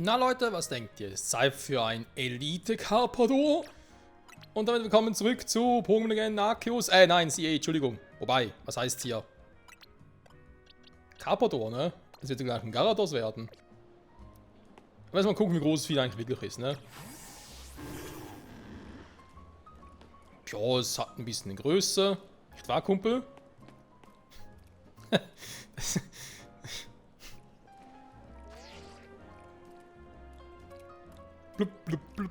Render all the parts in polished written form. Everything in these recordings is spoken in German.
Na Leute, was denkt ihr? Es ist Zeit für ein Elite-Carpador. Und damit willkommen zurück zu Pokémon Legends Arceus. Nein, CA, Entschuldigung. Wobei, was heißt hier? Carpador, ne? Das wird gleich ein Gyarados werden. Aber erstmal gucken, wie groß das Vieh eigentlich wirklich ist, ne? Ja, es hat ein bisschen eine Größe. Nicht wahr, Kumpel? Blub, blub, blub.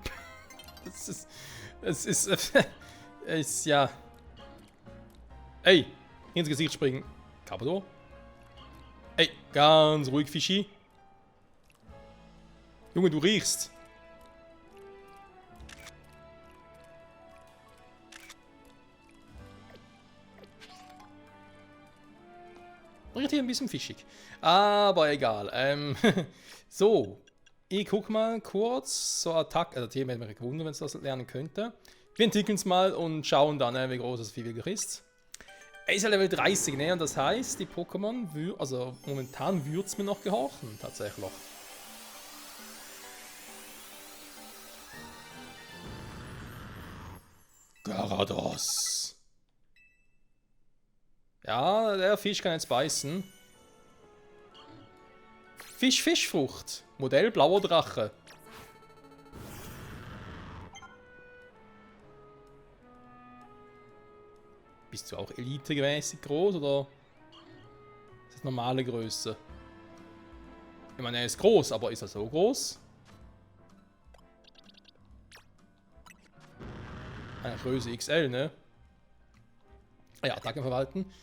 Es ist ja. Ey, ins Gesicht springen. Carpador? Ey, ganz ruhig, Fischi. Junge, du riechst. Riecht hier ein bisschen fischig. Aber egal. So. Ich guck mal kurz. So Attacke. Also, Thema hätte mich gewundert, wenn es das lernen könnte. Wir entwickeln es mal und schauen dann, wie groß das Vieh wirklich ist. Er ist ja Level 30, ne? Und das heißt, die Pokémon, also momentan würde es mir noch gehorchen, tatsächlich. Gyarados. Ja, der Fisch kann jetzt beißen. Fischfrucht. Modell blauer Drache. Bist du auch elitemäßig groß oder ist das normale Größe? Ich meine, er ist groß, aber ist er so groß? Eine Größe XL, ne? Ja, Attacken verwalten.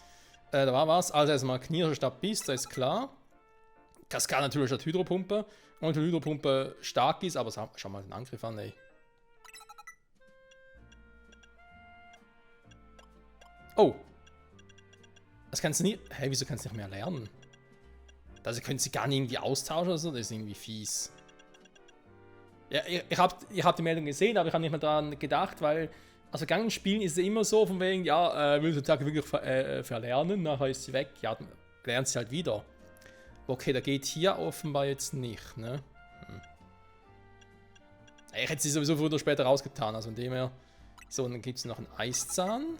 Da war was. Also erstmal Knirscher statt Biss, das ist klar. Kaskade natürlich statt Hydropumpe. Und die Hydropumpe stark ist, aber schau mal den Angriff an, ey. Oh. Das kannst du nie. Hä, wieso kannst du nicht mehr lernen? Also können sie gar nicht irgendwie austauschen oder so? Das ist irgendwie fies. Ja, ihr habt die Meldung gesehen, aber ich habe nicht mehr daran gedacht, weil. Also, Gang Spielen ist es immer so, von wegen, ja, willst du die Attacke wirklich verlernen, nachher ist sie weg. Ja, dann lernt sie halt wieder. Okay, da geht hier offenbar jetzt nicht, ne? Ich hätte sie sowieso früher oder später rausgetan, also von dem her. So, und dann gibt es noch einen Eiszahn.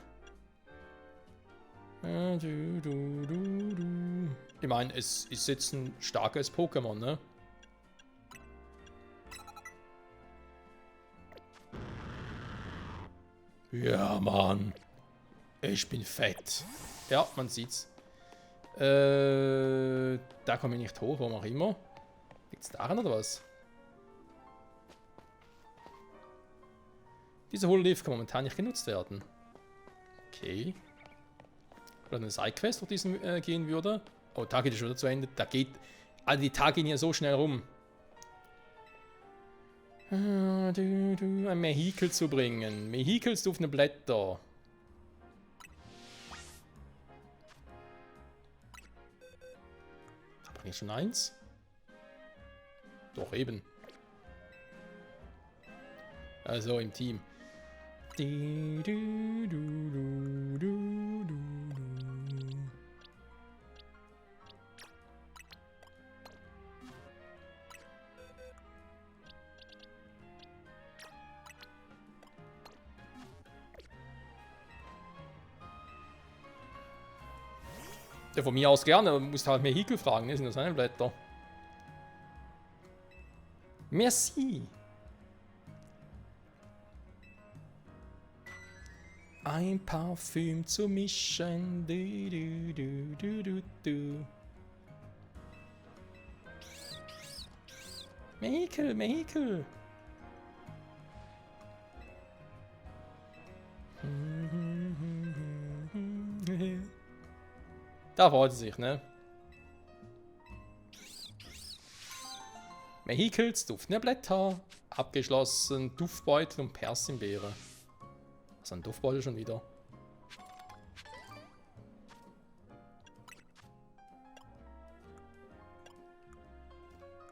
Ich meine, es ist jetzt ein starkes Pokémon, ne? Ja, Mann. Ich bin fett. Ja, man sieht's. Da komme ich nicht hoch, warum auch immer. Liegt's daran oder was? Dieser Hololeaf kann momentan nicht genutzt werden. Okay. Oder eine Sidequest durch diesen gehen würde. Oh, Tag geht schon wieder zu Ende. Da geht. Also die Tage gehen hier so schnell rum. Ein Vehikel zu bringen. Vehicles dürfen Blätter. Habe ich nicht schon eins? Doch, eben. Also im Team. Ja, von mir aus gerne, aber musst halt Vehikel fragen, ne? Sind das seine Blätter? Merci! Ein Parfüm zu mischen. Vehikel. Da freut sie sich, ne? Vehicles, duftende Blätter. Abgeschlossen, Duftbeutel und Persimbeere. Also ein Duftbeutel schon wieder.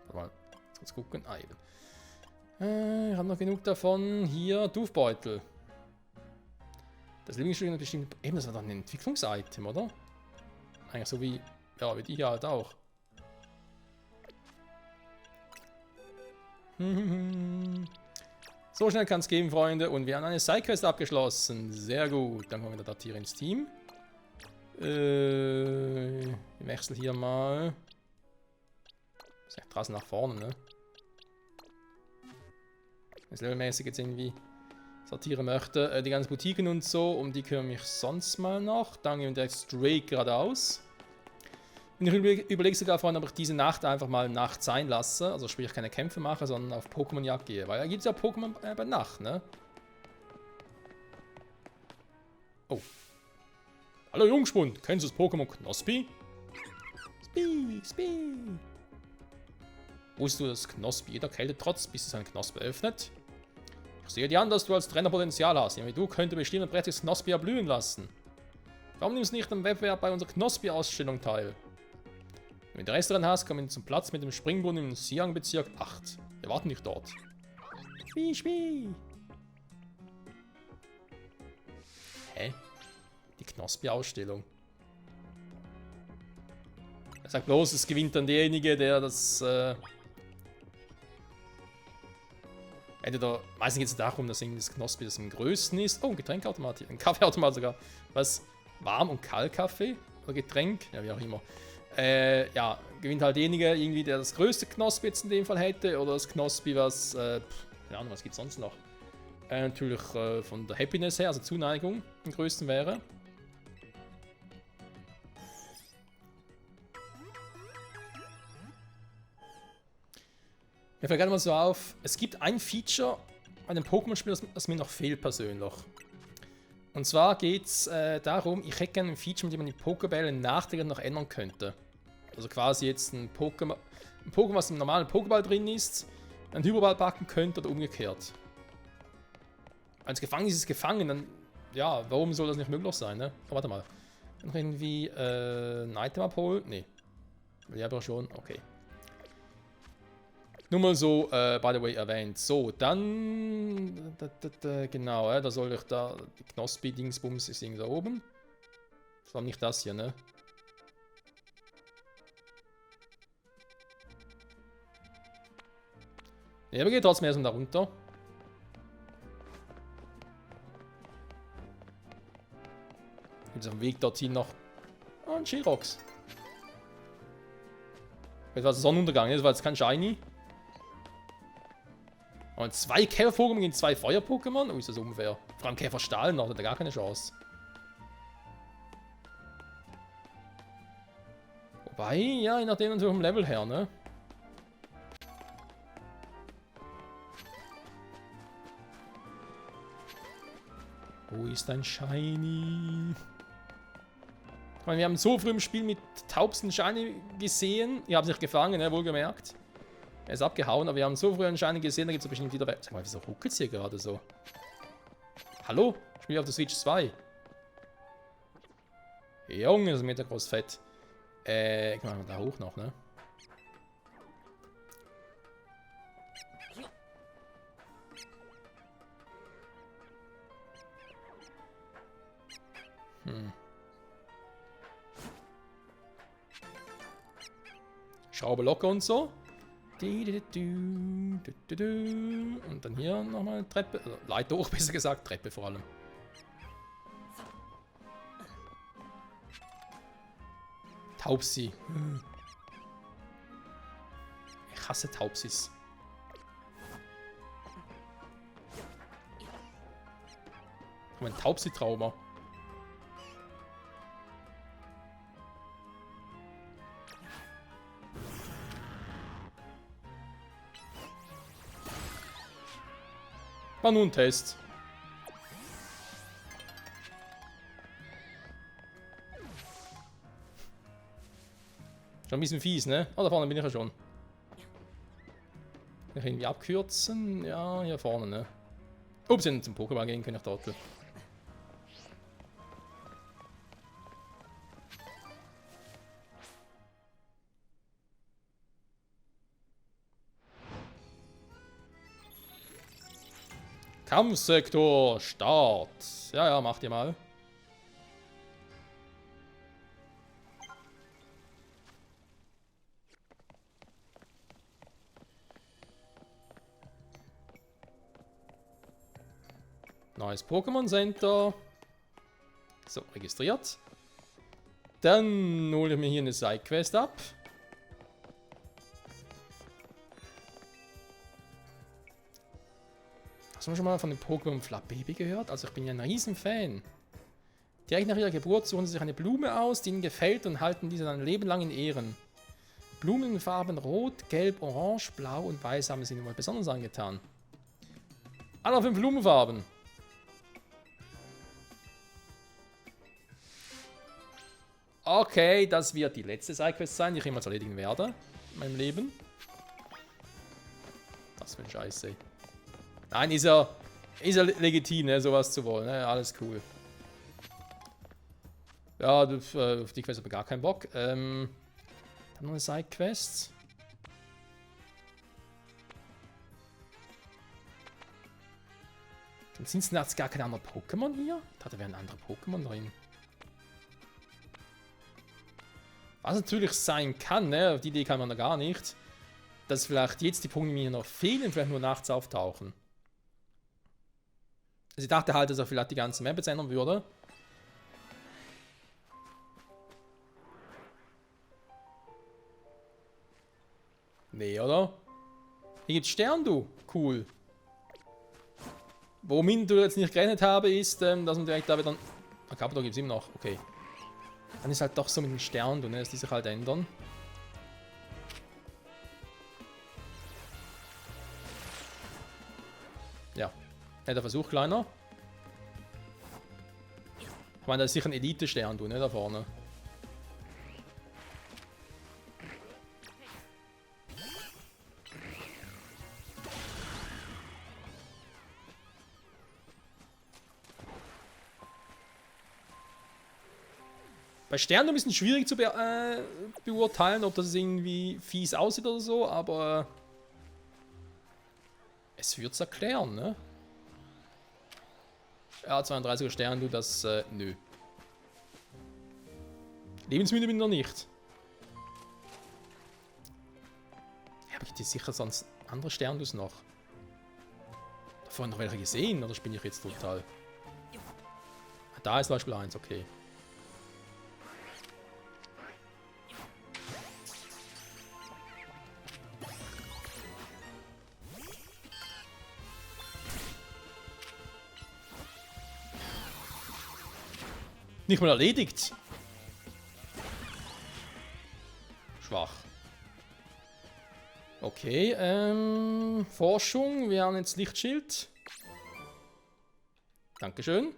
Warte mal, kurz gucken. Ah, eben. Ich habe noch genug davon. Hier, Duftbeutel. Das Lieblingsstück ist bestimmt. Eben, das war doch ein Entwicklungsitem, oder? Eigentlich so wie. Ja, wie die hier halt auch. So schnell kann es gehen, Freunde. Und wir haben eine Sidequest abgeschlossen. Sehr gut. Dann kommen wir da hier ins Team. Ich wechsle hier mal. Ist echt draußen nach vorne, ne? Wenn ich levelmäßig jetzt irgendwie sortieren möchte. Die ganzen Boutiquen und so, um die kümmere ich sonst mal noch. Dann gehen wir direkt straight geradeaus. Und ich überlege sogar vorhin, ob ich diese Nacht einfach mal Nacht sein lasse. Also sprich keine Kämpfe mache, sondern auf Pokémon-Jagd gehe. Weil da gibt es ja Pokémon bei Nacht, ne? Oh. Hallo Jungspund, kennst du das Pokémon Knospi? Spee. Wusstest du, dass Knospi jeder Kälte trotzt, bis es seinen Knospe öffnet? Ich sehe dir an, dass du als Trainer Potenzial hast. Nämlich du könnte bestimmt ein prächtiges Knospi erblühen lassen. Warum nimmst du nicht am Wettbewerb bei unserer Knospi-Ausstellung teil? Wenn du Interesse daran hast, komm zum Platz mit dem Springbrunnen im Siang-Bezirk 8. Wir warten dich dort. Spee. Hä? Die Knospi-Ausstellung. Er sagt bloß, es gewinnt dann derjenige, der das... Entweder, meistens geht es darum, dass irgendwie das Knospi das am größten ist. Oh, ein Getränkautomat hier. Ein Kaffeeautomat sogar. Was? Warm- und Kaltkaffee? Oder Getränk? Ja, wie auch immer. Ja, gewinnt halt derjenige, irgendwie, der das größte Knospi jetzt in dem Fall hätte. Oder das Knospi, was, keine Ahnung, was gibt es sonst noch? Natürlich von der Happiness her, also Zuneigung, am größten wäre. Mir fällt gerade mal so auf, es gibt ein Feature bei dem Pokémon-Spiel, das mir noch fehlt persönlich. Und zwar geht es darum, ich hätte gerne ein Feature, mit dem man die Pokébälle nachträglich noch ändern könnte. Also quasi jetzt ein Pokémon, was im normalen Pokéball drin ist, einen Hyperball packen könnte oder umgekehrt. Wenn es gefangen ist, ist es gefangen, dann, ja, warum soll das nicht möglich sein, ne? Oh, warte mal. Noch irgendwie ein Item abholen? Nee. Ja, aber schon, okay. Nur mal so, by the way, erwähnt. So, dann... genau, da soll ich da... Die Knospi-Dingsbums ist irgendwo da oben. Das war nicht das hier, ne? Ja, aber geht trotzdem erstmal da runter. Jetzt auf dem Weg dorthin noch... Ah, ein Chirox. Das war Sonnenuntergang, das war jetzt kein Shiny. Und 2 Käfer-Pokémon gegen 2 Feuer-Pokémon? Oh, ist das unfair. Vor allem Käfer-Stahl noch, hat er gar keine Chance. Wobei, ja, je nachdem natürlich vom Level her, ne? Wo ist ein Shiny? Ich meine, wir haben so früh im Spiel mit Taubsen Shiny gesehen. Ihr habt es nicht gefangen, ne? Wohlgemerkt. Er ist abgehauen, aber wir haben so früh einen Shiny gesehen, da gibt es bestimmt wieder... Sag mal, wieso ruckelt es hier gerade so? Hallo? Ich spiele auf der Switch 2. Junge, das ist mir groß fett. Ich mach mal da hoch noch, ne? Schraube locker und so. Und dann hier nochmal Treppe. Leiter hoch, besser gesagt. Treppe vor allem. Taubsi. Ich hasse Taubsis. Ich habe ein Taubsi-Trauma. War nur ein Test. Schon ein bisschen fies, ne? Oh, da vorne bin ich ja schon. Kann ich irgendwie abkürzen? Ja, hier vorne, ne? Ups, wenn zum Pokémon gehen kann ich dort. Kampfsektor, Start. Ja, ja, macht ihr mal. Neues Pokémon Center. So, registriert. Dann hole ich mir hier eine Sidequest ab. Hast du schon mal von dem Pokémon Flabébé gehört? Also ich bin ja ein Riesenfan. Direkt nach ihrer Geburt suchen sie sich eine Blume aus, die ihnen gefällt und halten diese dann ein Leben lang in Ehren. Blumen in Farben Rot, Gelb, Orange, Blau und Weiß haben sie ihnen mal besonders angetan. Alle 5 Blumenfarben. Okay, das wird die letzte Sidequest sein, die ich jemals erledigen werde. In meinem Leben. Was für ein Scheiße. Nein, ist ja legitim, ne, sowas zu wollen. Ne? Alles cool. Ja, auf die Quest habe ich gar keinen Bock. Dann noch eine Sidequest. Dann sind es jetzt gar keine anderen Pokémon hier? Ich dachte, da wären andere Pokémon drin. Was natürlich sein kann, ne, auf die Idee kann man da gar nicht, dass vielleicht jetzt die Pokémon mir noch fehlen, vielleicht nur nachts auftauchen. Also ich dachte halt, dass er vielleicht die ganze Map jetzt ändern würde. Nee, oder? Hier gibt's Stern, du. Cool. Womit ich jetzt nicht gerechnet habe, ist, dass man direkt da wieder... Ah, Carpador gibt es immer noch. Okay. Dann ist halt doch so mit den Sternen, ne, dass die sich halt ändern. Ja. Netter Versuch, kleiner. Ich meine, da ist sicher ein Elite-Stern, ne, da vorne. Bei Sternen ein bisschen schwierig zu beurteilen, ob das irgendwie fies aussieht oder so, aber es wird's erklären, ne? Ja, 32er Stern, du, das, nö. Lebensmüde bin ich noch nicht. Ja, aber gibt es sicher sonst andere Sterndus noch? Davon noch welche gesehen, oder bin ich jetzt total? Da ist zum Beispiel eins, okay. Nicht mal erledigt. Schwach. Okay, Forschung. Wir haben jetzt Lichtschild. Dankeschön.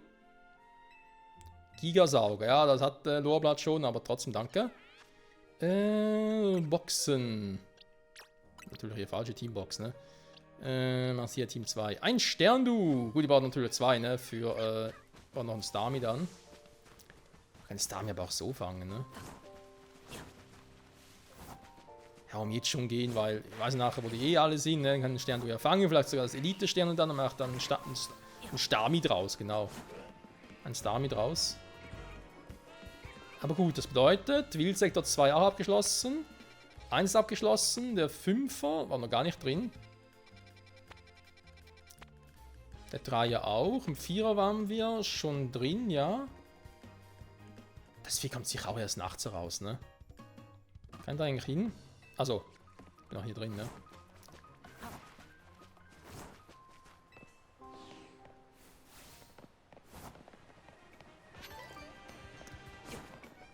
Gigasauger. Ja, das hat Lorblatt schon, aber trotzdem danke. Boxen. Natürlich hier falsche Teambox, ne? Marcia Team 2. Ein Stern, du. Gut, die brauchen natürlich 2, ne? Für, noch ein Starmie dann. Kann Starmie aber auch so fangen, ne? Ja, warum jetzt schon gehen, weil ich weiß nachher, wo die eh alle sind, ne? Dann kann den Stern du ja fangen, vielleicht sogar das Elite-Stern und dann macht dann ein Starmie draus, genau. Ein Starmie draus. Aber gut, das bedeutet, Wildsektor 2 auch abgeschlossen. 1 ist abgeschlossen, der 5er war noch gar nicht drin. Der 3er auch, im 4er waren wir schon drin, ja. Das Vieh kommt sicher auch erst nachts raus, ne? Kann da eigentlich hin? Also, bin auch hier drin, ne?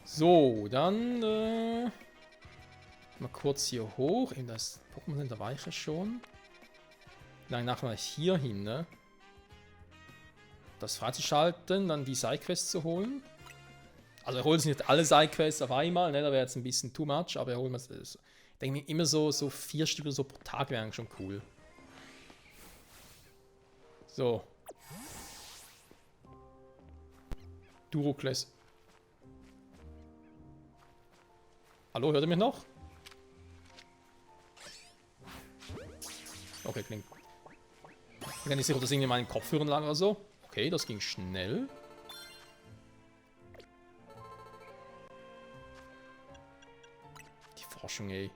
So, dann mal kurz hier hoch. In das Pokémon Center war ich ja schon. Nein, nachher mal hier hin, ne? Das freizuschalten, dann die Sidequests zu holen. Also ich hole jetzt nicht alle Sidequests auf einmal, ne? Da wäre jetzt ein bisschen too much, aber ich hole mir es. Ich denke mir immer so 4 Stück oder so pro Tag wären schon cool. So. Durocles. Hallo, hört ihr mich noch? Okay, klingt. Ich bin nicht sicher, ob das irgendwie in meinen Kopfhörern lag oder so. Okay, das ging schnell. Die Forschung, ey.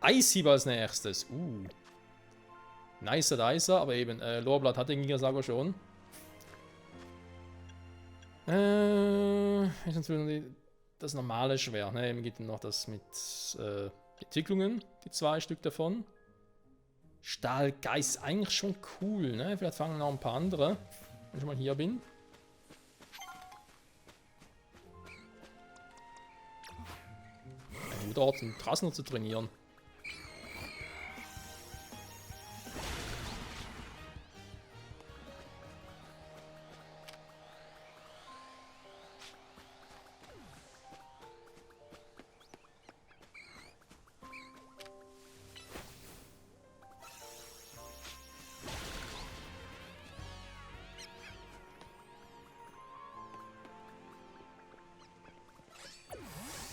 Eishieber als nächstes. Nicer, aber eben, Lorblatt hat den Gigasago schon. Das normale Schwert, ne? Mir geht noch das mit Entwicklungen, die 2 Stück davon. Stahlgeist, eigentlich schon cool, ne? Vielleicht fangen noch ein paar andere, wenn ich mal hier bin. Dort einen Trassner zu trainieren.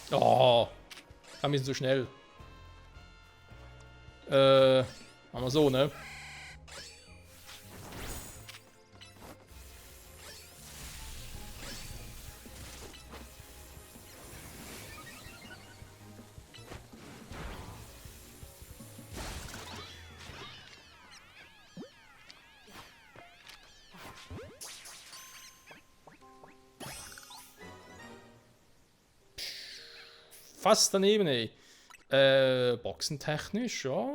Oh, kam ein bisschen zu schnell. Machen wir so, ne? Fast daneben, ey. Boxentechnisch, ja.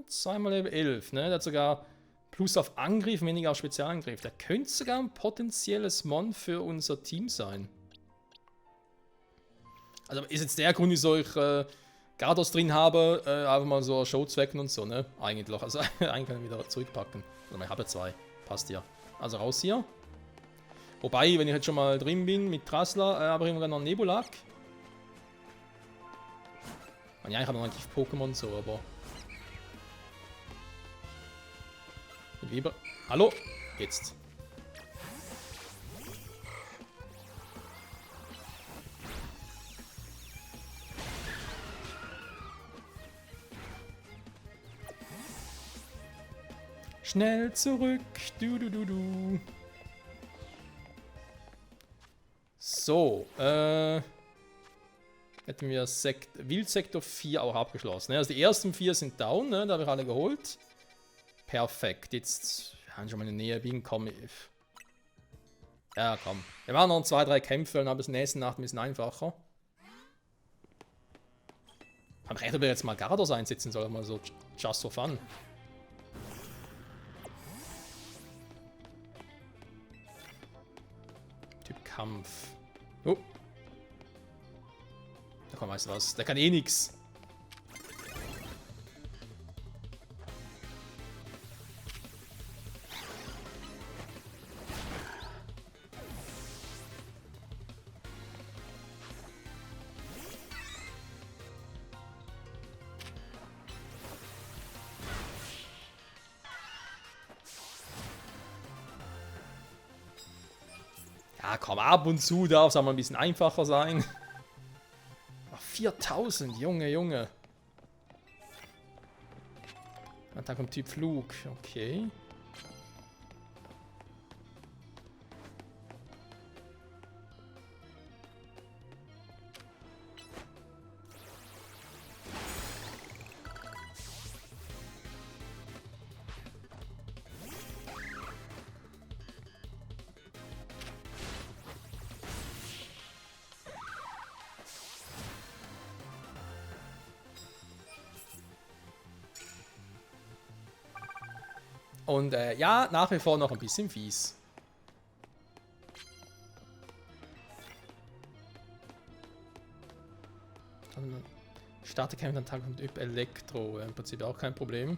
2 Level 11, ne? Der hat sogar Plus auf Angriff, weniger auf Spezialangriff. Der könnte sogar ein potenzielles Mon für unser Team sein. Also ist jetzt der Grund, wieso ich Gardos drin habe, einfach mal so Showzwecken und so, ne? Eigentlich. Also einen kann ich wieder zurückpacken. Also ich habe ja 2. Passt ja. Also raus hier. Wobei, wenn ich jetzt schon mal drin bin mit Trassler, habe ich immer noch Nebulak. Ja, ich habe noch eigentlich Pokémon so, aber... Lieber... Hallo? Jetzt. Schnell zurück. Du. So, hätten wir Wildsektor 4 auch abgeschlossen. Also die ersten 4 sind down, ne? Da habe ich alle geholt. Perfekt. Jetzt haben schon mal in die Nähe biegen. Komm. Ja, komm. Wir machen noch 2, 3 Kämpfe und dann bis nächste Nacht ein bisschen einfacher. Am Recht, ob wir jetzt mal Gardos einsetzen soll, mal so just for fun. Typ Kampf. Oh. Da komm, weißt du was? Der kann eh nix. Ja, komm, ab und zu darf es auch mal ein bisschen einfacher sein. 4000, Junge. Und dann kommt Typ Flug, okay. Und ja, nach wie vor noch ein bisschen fies. Dann starte keinen Attack und üb Elektro. Im Prinzip auch kein Problem.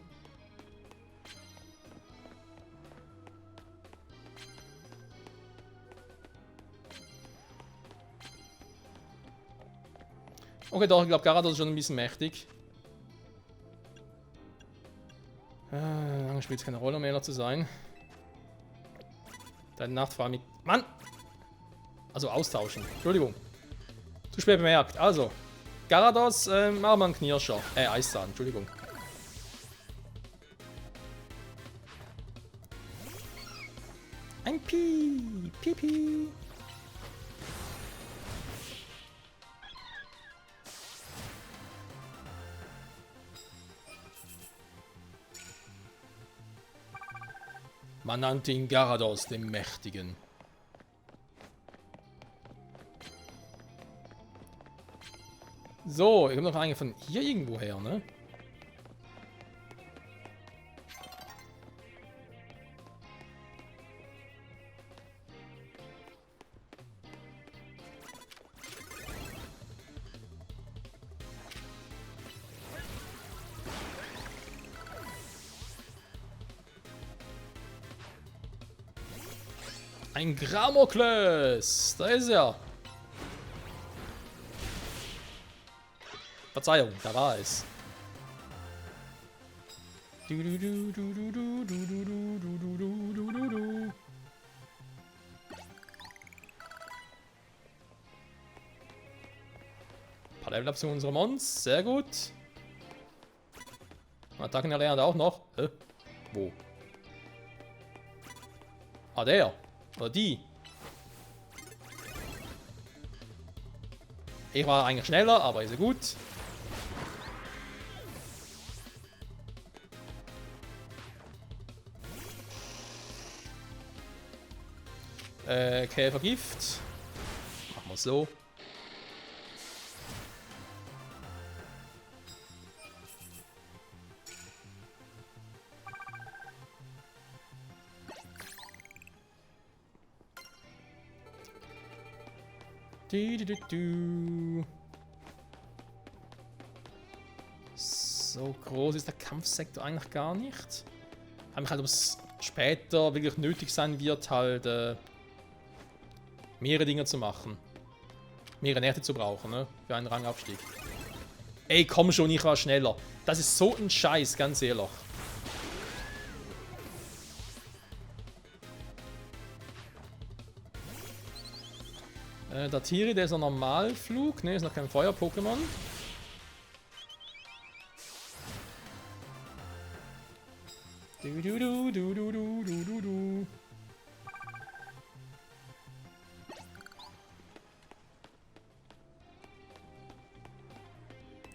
Okay, doch, ich glaube, Gyarados ist schon ein bisschen mächtig. Lange spielt es keine Rolle, um ehrlich zu sein. Deine Nachtfrage mit... Mann! Also austauschen. Entschuldigung. Zu spät bemerkt. Also. Gyarados, machen wir einen Knirscher. Eiszahn, Entschuldigung. Ein Pipi. Man nannte ihn Garados, den Mächtigen. So, ich habe noch einen von hier irgendwo her, ne? Ein Gramokles! Da ist er! Verzeihung, da war es. Paar Level-Ups für unsere Mons, sehr gut. Attacken erlernt auch noch. Wo? Ah, der. Oder die. Ich war eigentlich schneller, aber ist ja gut. Käfergift. Machen wir so. So groß ist der Kampfsektor eigentlich gar nicht. Habe mich halt, ob es später wirklich nötig sein wird, halt mehrere Dinge zu machen. Mehrere Nächte zu brauchen, ne? Für einen Rangabstieg. Ey, komm schon, ich war schneller. Das ist so ein Scheiß, ganz ehrlich. Der Tiri, der ist ein Normalflug, ne, ist noch kein Feuer-Pokémon.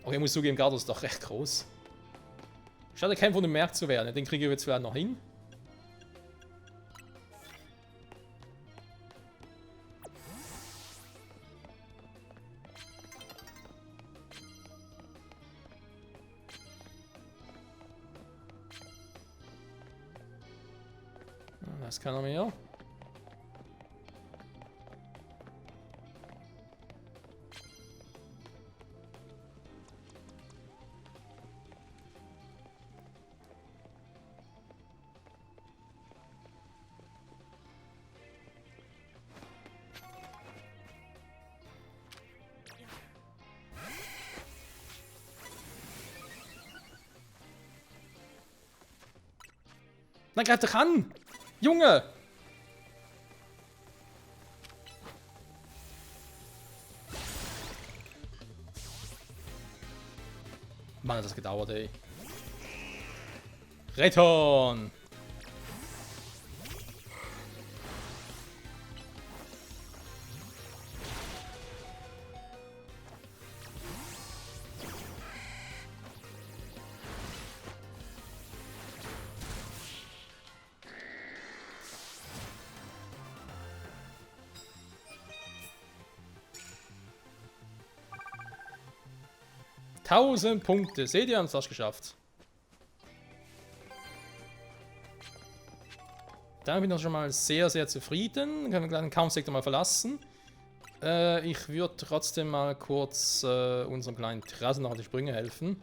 Okay, ich muss zugeben, Gardos ist doch recht groß. Schade, kein von dem Merk zu werden, den kriege ich jetzt vielleicht noch hin. Das kann er mehr. Dann greif dich an! Junge! Mann, hat das gedauert, ey. Return! Tausend Punkte. Seht ihr, haben es fast geschafft. Da bin ich schon mal sehr, sehr zufrieden. Dann können wir gleich den Kampfsektor mal verlassen. Ich würde trotzdem mal kurz unserem kleinen Trassen noch auf die Sprünge helfen.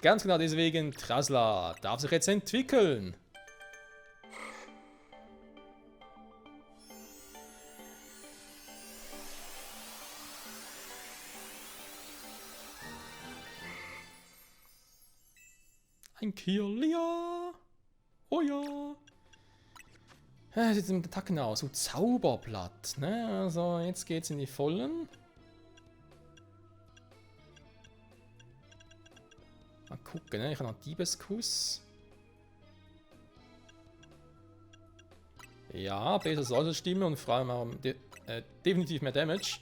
Ganz genau deswegen, Trasla darf sich jetzt entwickeln. Ein Kirlia. Oh ja. Wie sieht es mit Attacken aus? So Zauberblatt, ne? Also jetzt geht's in die Vollen. Mal gucken, ne? Ich habe noch Diebeskuss. Ja, besser sollte stimmen und vor allem auch definitiv mehr Damage.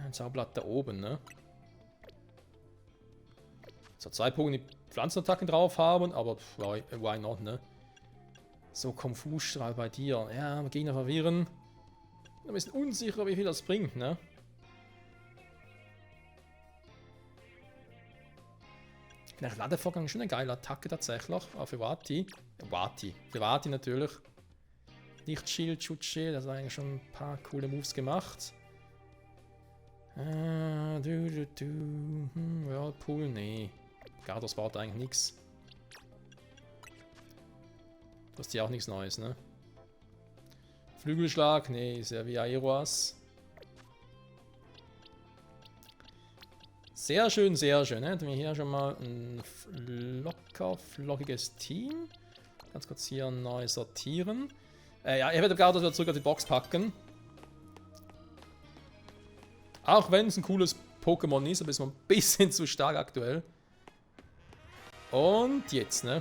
Ein Zauberblatt da oben, ne? So, 2 Punkte, die Pflanzenattacken drauf haben, aber why not, ne? So, Konfusstrahl bei dir. Ja, Gegner verwirren. Ein bisschen unsicher, wie viel das bringt, ne? Der Ladevorgang ist schon eine geile Attacke tatsächlich. Auch für Vati. Für Vati natürlich. Lichtschild, Schutzschild, das hat eigentlich schon ein paar coole Moves gemacht. Ja, Pool, nee. Gardos baut eigentlich nichts. Das ist ja auch nichts Neues, ne? Flügelschlag, nee, ist ja wie Aeroas. Sehr schön, sehr schön. Ne? Hätten wir hier schon mal ein flockiges Team. Ganz kurz hier neu sortieren. Ja, ich werde Gardos wieder zurück auf die Box packen. Auch wenn es ein cooles Pokémon ist, aber ist man ein bisschen zu stark aktuell. Und jetzt, ne?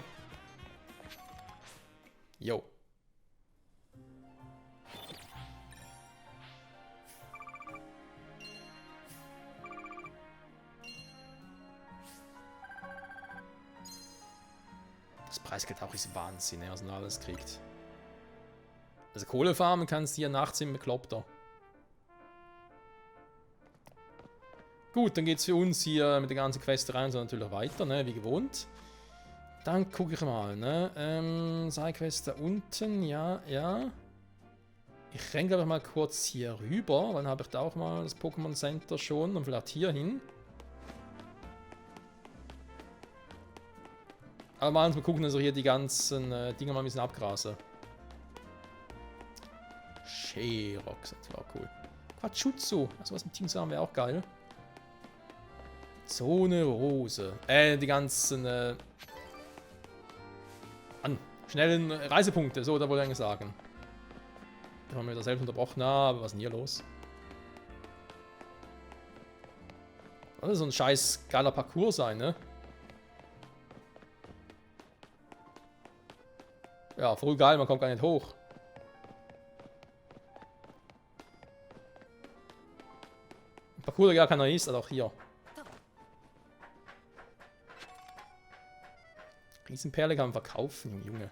Jo. Das Preisgeld auch ist Wahnsinn, was man alles kriegt. Also Kohlefarmen kannst du hier nachts im Bekloppter. Gut, dann geht es für uns hier mit der ganzen Quest rein so natürlich weiter, ne, wie gewohnt. Dann gucke ich mal, ne, Sidequest da unten, ja. Ich renne glaube ich mal kurz hier rüber, weil dann habe ich da auch mal das Pokémon Center schon und vielleicht hier hin. Aber mal gucken, dass wir hier die ganzen Dinger mal ein bisschen abgrasen. Sherox, das war cool. Quatschutsu, also was im Team zu haben wäre auch geil. Zone Rose. Die ganzen schnellen Reisepunkte, so, da wollte ich eigentlich sagen. Da haben wir da selbst unterbrochen, aber was ist denn hier los? Das ist so ein scheiß geiler Parcours sein, ne? Ja, voll geil, man kommt gar nicht hoch. Parcours, der gar keiner ist, also auch hier. Riesenperle kann man verkaufen, Junge.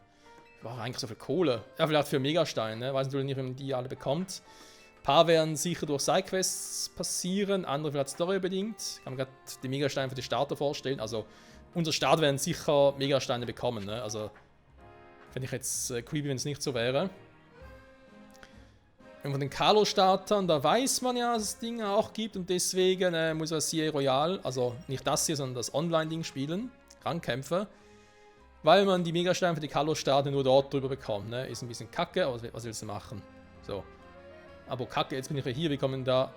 War eigentlich so viel Kohle. Ja, vielleicht für Megastein, ne? Weiß natürlich nicht, wie man die alle bekommt. Ein paar werden sicher durch Sidequests passieren, andere vielleicht storybedingt. Kann man gerade die Megasteine für die Starter vorstellen. Also, unser Start werden sicher Megasteine bekommen, ne? Also, finde ich jetzt creepy, wenn es nicht so wäre. Und von den Kalo-Startern, da weiß man ja, dass es Dinge auch gibt und deswegen muss er CA Royal, also nicht das hier, sondern das Online-Ding spielen, Rangkämpfe. Weil man die Megasteine für die Kalo-Starter nur dort drüber bekommt, ne? Ist ein bisschen kacke, aber was willst du machen? So. Aber kacke, jetzt bin ich ja hier, wir kommen da...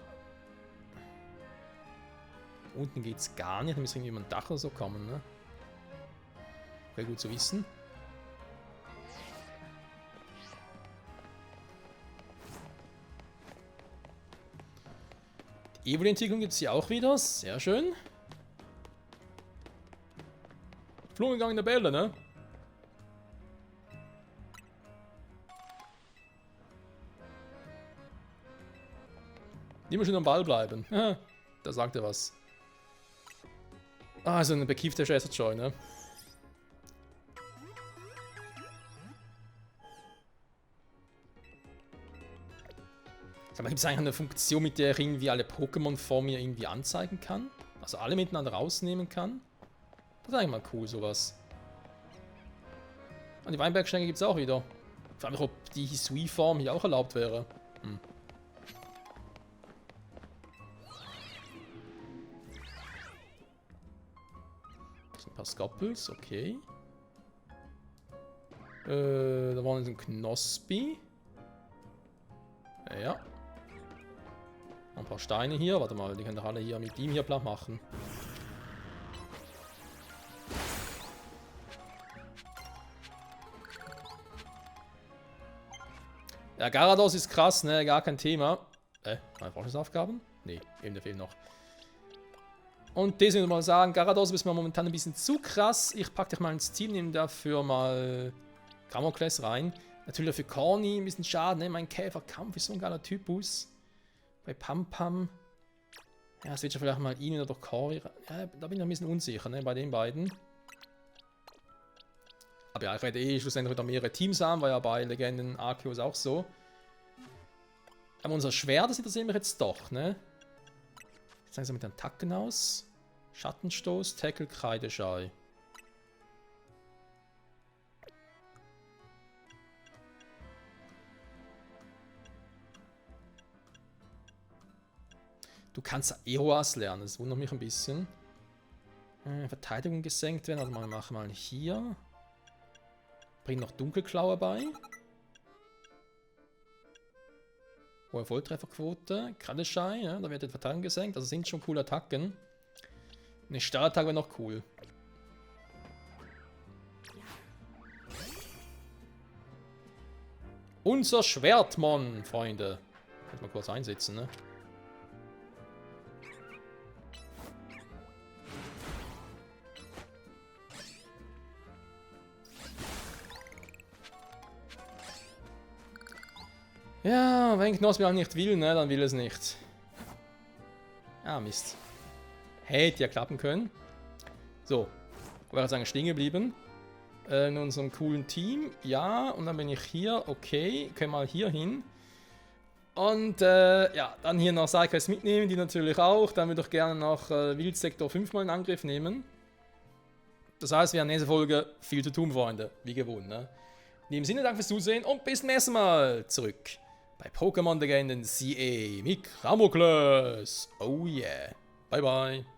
Unten geht's gar nicht, da müssen wir irgendwie über ein Dach oder so kommen, ne? Okay, gut zu wissen. Die Evoli-Entwicklung gibt es hier auch wieder, sehr schön. Flungengang in der Bälle, ne? Immer schön am Ball bleiben. Da sagt er was. Ah, so ein bekiefter Chaser-Joy, ne? Aber gibt es eigentlich eine Funktion, mit der ich irgendwie alle Pokémon vor mir irgendwie anzeigen kann? Also alle miteinander rausnehmen kann? Das ist eigentlich mal cool, sowas. Und die Weinbergschnecke gibt es auch wieder. Ich frage mich, ob die Hisui-Form hier auch erlaubt wäre. Das sind ein paar Scoppels, okay. Da war ein Knospi. Ja. Ein paar Steine hier. Warte mal, die können doch alle hier mit ihm hier platt machen. Ja, Garados ist krass, ne? Gar kein Thema. Meine Forschungsaufgaben? Ne, eben, der fehlt noch. Und deswegen muss ich mal sagen, Garados ist mir momentan ein bisschen zu krass. Ich packe dich mal ins Team, nehme dafür mal Gramocles rein. Natürlich für Corny ein bisschen schade, ne? Mein Käferkampf ist so ein geiler Typus. Bei Pam-Pam. Ja, es wird schon vielleicht mal ihn oder Cory. Ja, da bin ich ein bisschen unsicher, ne, bei den beiden. Aber ja, ich werde eh schlussendlich wieder mehrere Teams haben, war ja bei Legenden Arceus auch so. Aber unser Schwert, das interessiert mich jetzt doch, ne? Jetzt zeigen sie mit den Attacken aus. Schattenstoß, Tackle, Kreideschei. Du kannst Eoas lernen, das wundert mich ein bisschen. Verteidigung gesenkt werden, also machen wir mal hier. Bring noch Dunkelklaue bei. Hohe Volltrefferquote, Kreideschei, ja, da wird die Verteidigung gesenkt, also sind schon coole Attacken. Eine Stahlattacke wäre noch cool. Unser Schwertmon, Freunde. Kann mal kurz einsetzen, ne? Ja, wenn Knospi auch nicht will, ne, dann will es nicht. Ah, Mist. Hätte ja klappen können. So, wäre jetzt eigentlich stehen geblieben. In unserem coolen Team. Ja, und dann bin ich hier. Okay, können wir mal hier hin. Und ja, dann hier noch Sidequests mitnehmen, die natürlich auch. Dann würde ich gerne noch Wildsektor 5 mal in Angriff nehmen. Das heißt, wir haben in der nächsten Folge viel zu tun, Freunde. Wie gewohnt, ne? In dem Sinne, danke fürs Zusehen und bis zum nächsten Mal zurück bei Pokémon Legenden CA mit Ramokles. Oh yeah. Bye bye.